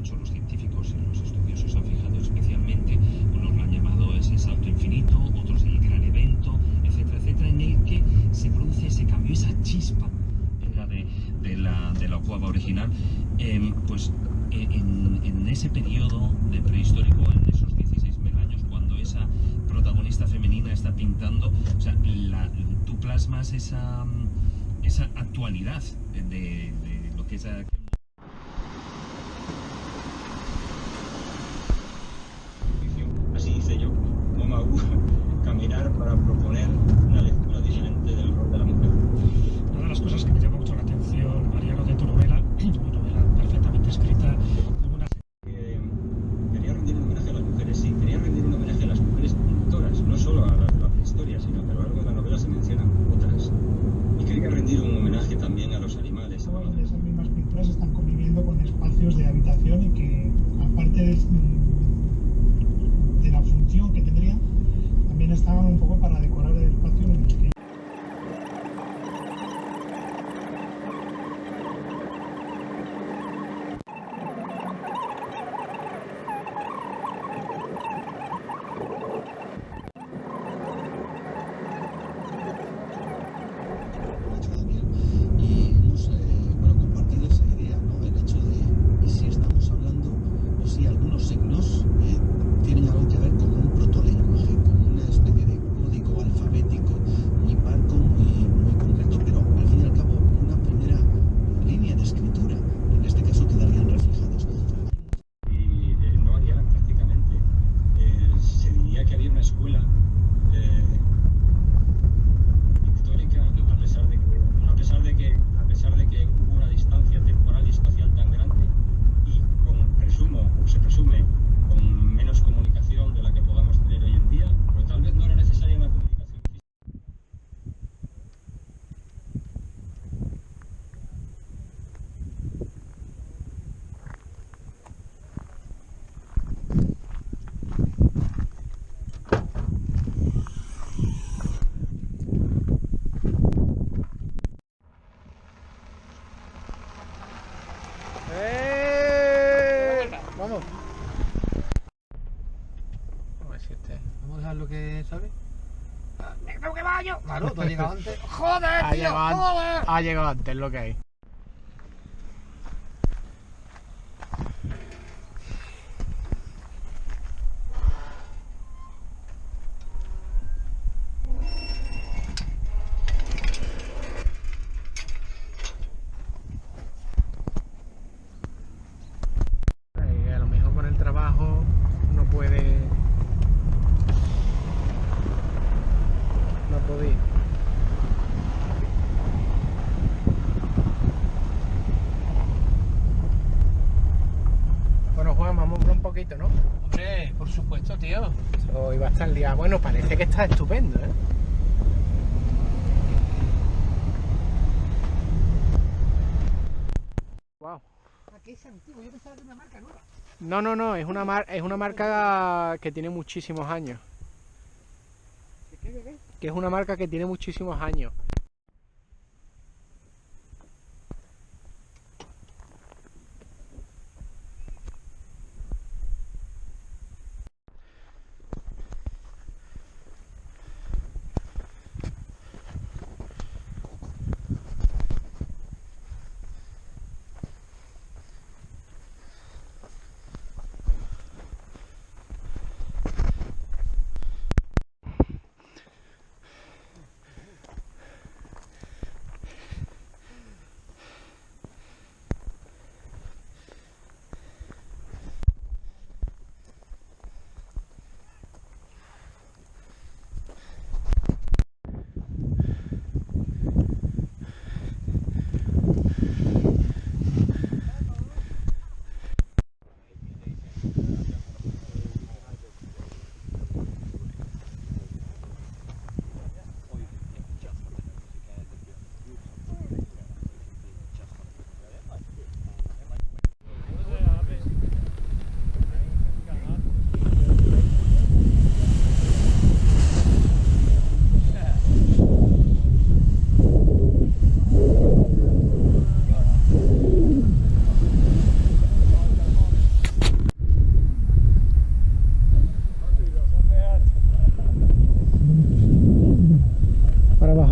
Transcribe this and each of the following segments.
hecho los científicos y los estudiosos han fijado especialmente, unos lo han llamado ese salto infinito, otros el gran evento, etcétera, etcétera, en el que se produce ese cambio, esa chispa de la cuava original, pues en ese periodo de prehistórico, en esos 16.000 años, cuando esa protagonista femenina está pintando, o sea, tú plasmas esa actualidad de lo que es aquel. Así hice yo, Momau, caminar para proponer una lectura diferente del rol de la mujer. Una de las cosas que me llama mucho la atención, Mariano, de tu novela, una novela perfectamente escrita, con una... Quería rendir un homenaje a las mujeres, sí, quería rendir un homenaje a las mujeres pintoras, no solo a las de la prehistoria, sino que a lo largo de la novela se mencionan otras. Y quería rendir un homenaje también a los animales. Esas mismas pinturas están conviviendo con espacios de habitación y que, aparte de la función que tendrían, también estaban un poco para decorar el espacio en el que... Tienen algo que ver con un protolenguaje, con una especie de código alfabético muy parco, muy concreto, pero al fin y al cabo una primera línea de escritura, en este caso quedarían reflejados. Y no variaban prácticamente. Se diría que había una escuela pictórica, a pesar de que hubo una distancia temporal y espacial tan grande y se presume con menos comunicación de la que podamos tener hoy en día, pero tal vez no era necesaria una comunicación física. Vamos. A ver si vamos a dejar lo que sabe. ¡Creo que vaya! Claro, tú has llegado antes. ¡Joder, tío! ¡Joder! Ha llegado antes lo que hay. A lo mejor con el trabajo no puede... No podía. Bueno, Juan, vamos por un poquito, ¿no? Hombre, por supuesto, tío. Hoy va a estar el día... Bueno, parece que está estupendo, ¿eh? Wow. Aquí es antiguo, yo pensaba que era una marca nueva. No, es una marca que tiene muchísimos años. ¿Qué? Que es una marca que tiene muchísimos años.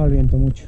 bajado el viento mucho.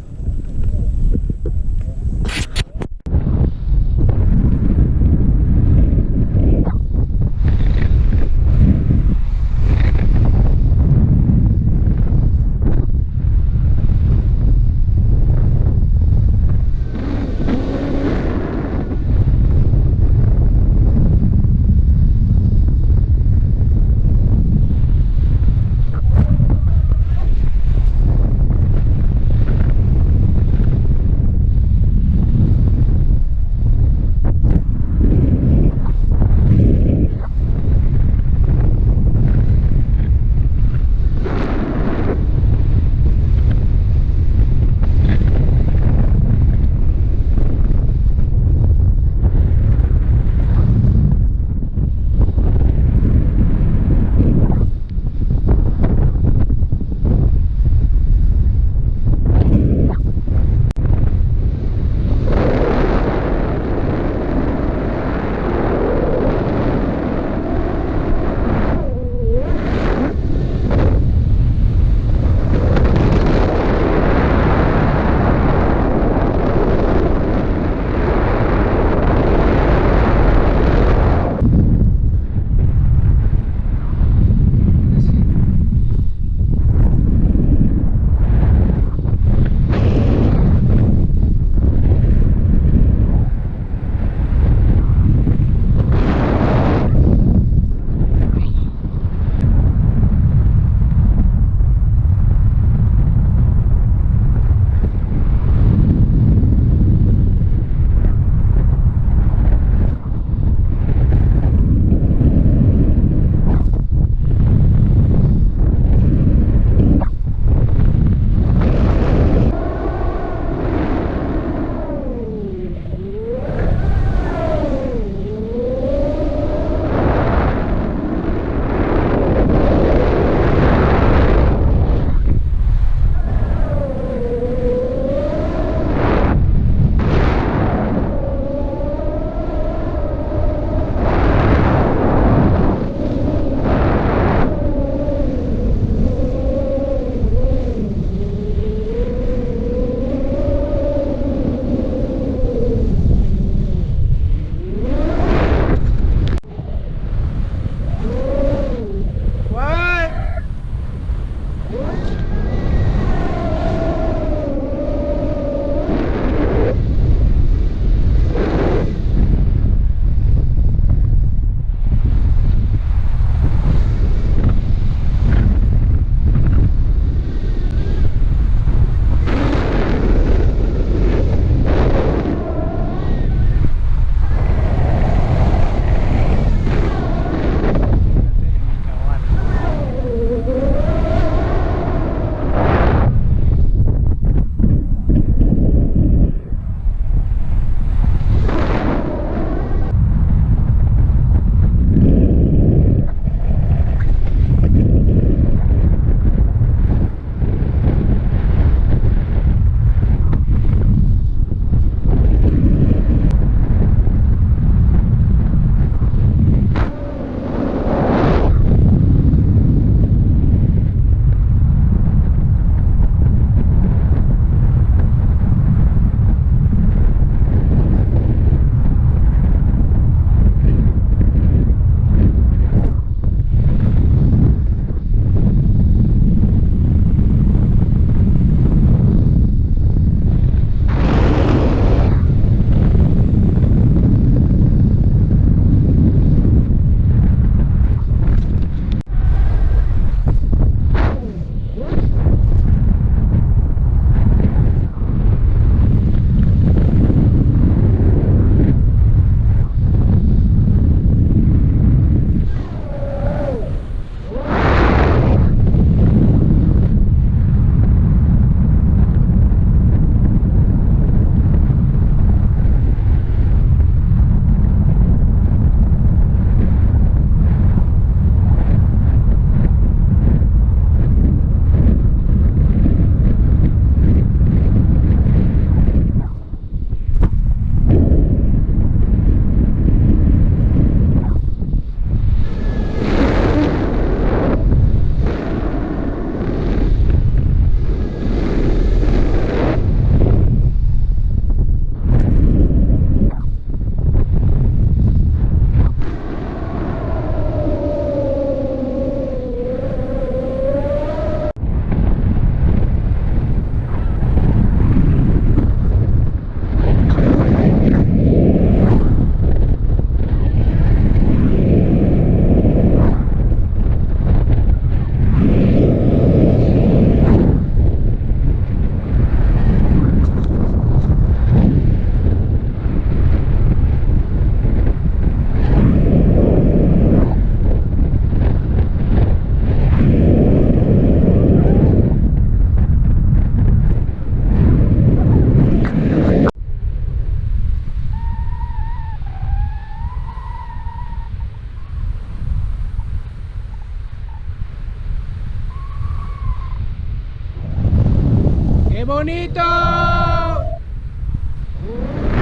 ¡Qué bonito!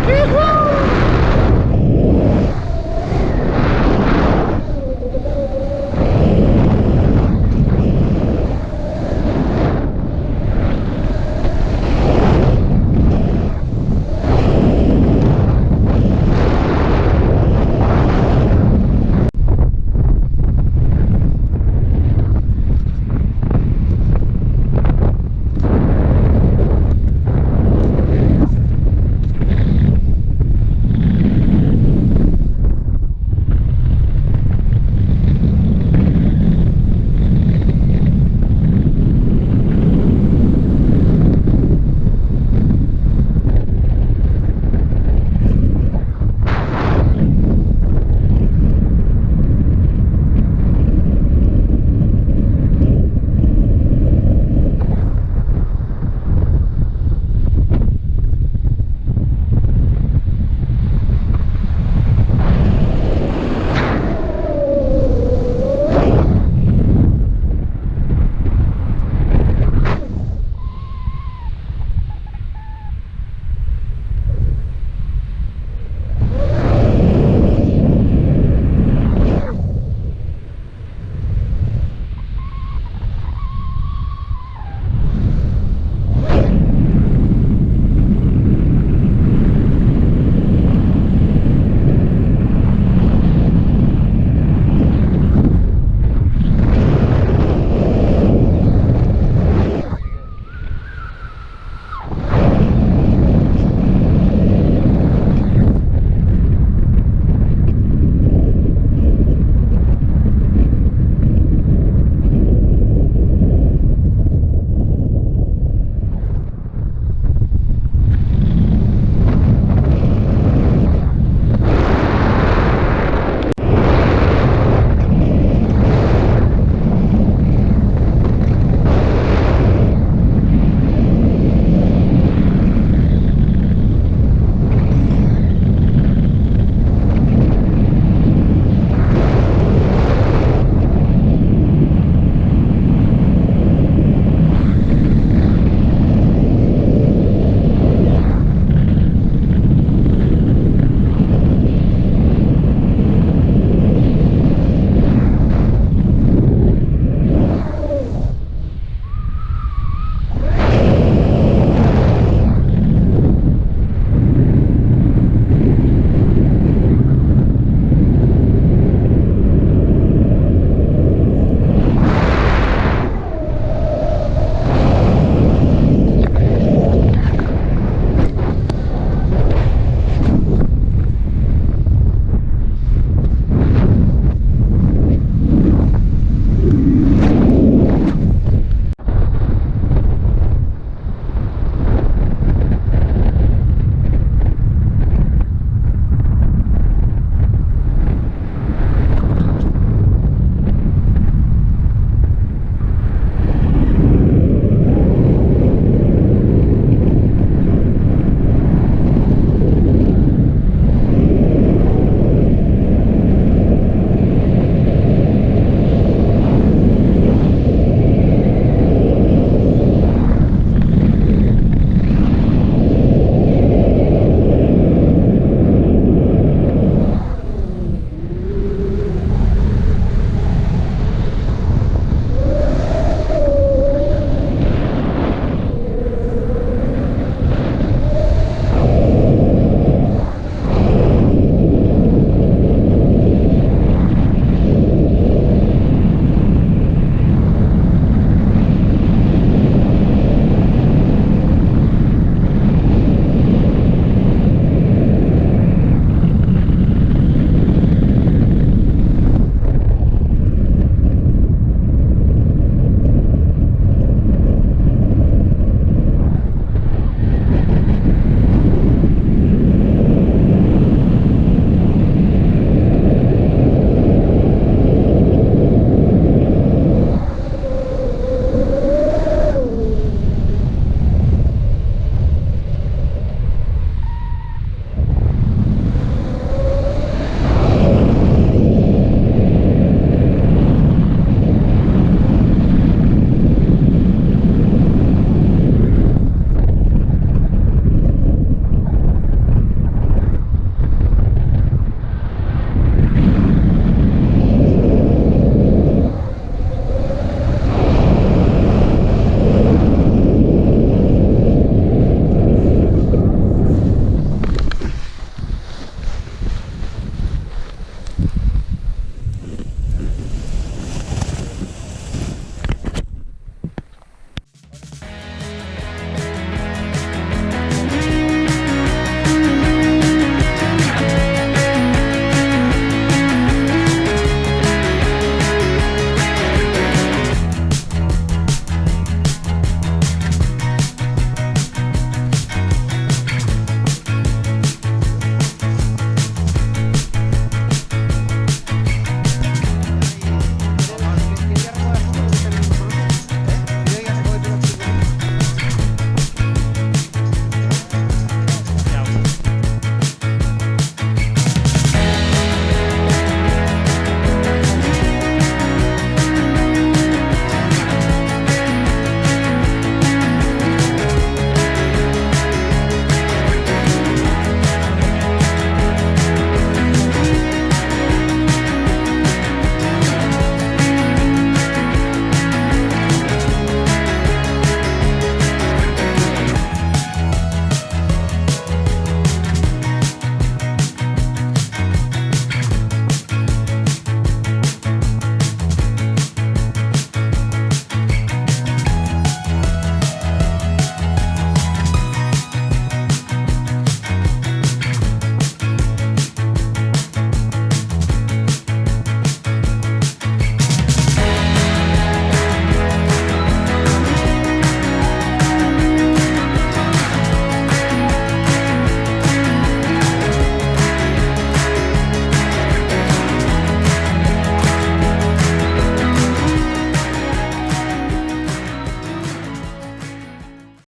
¡Yujú!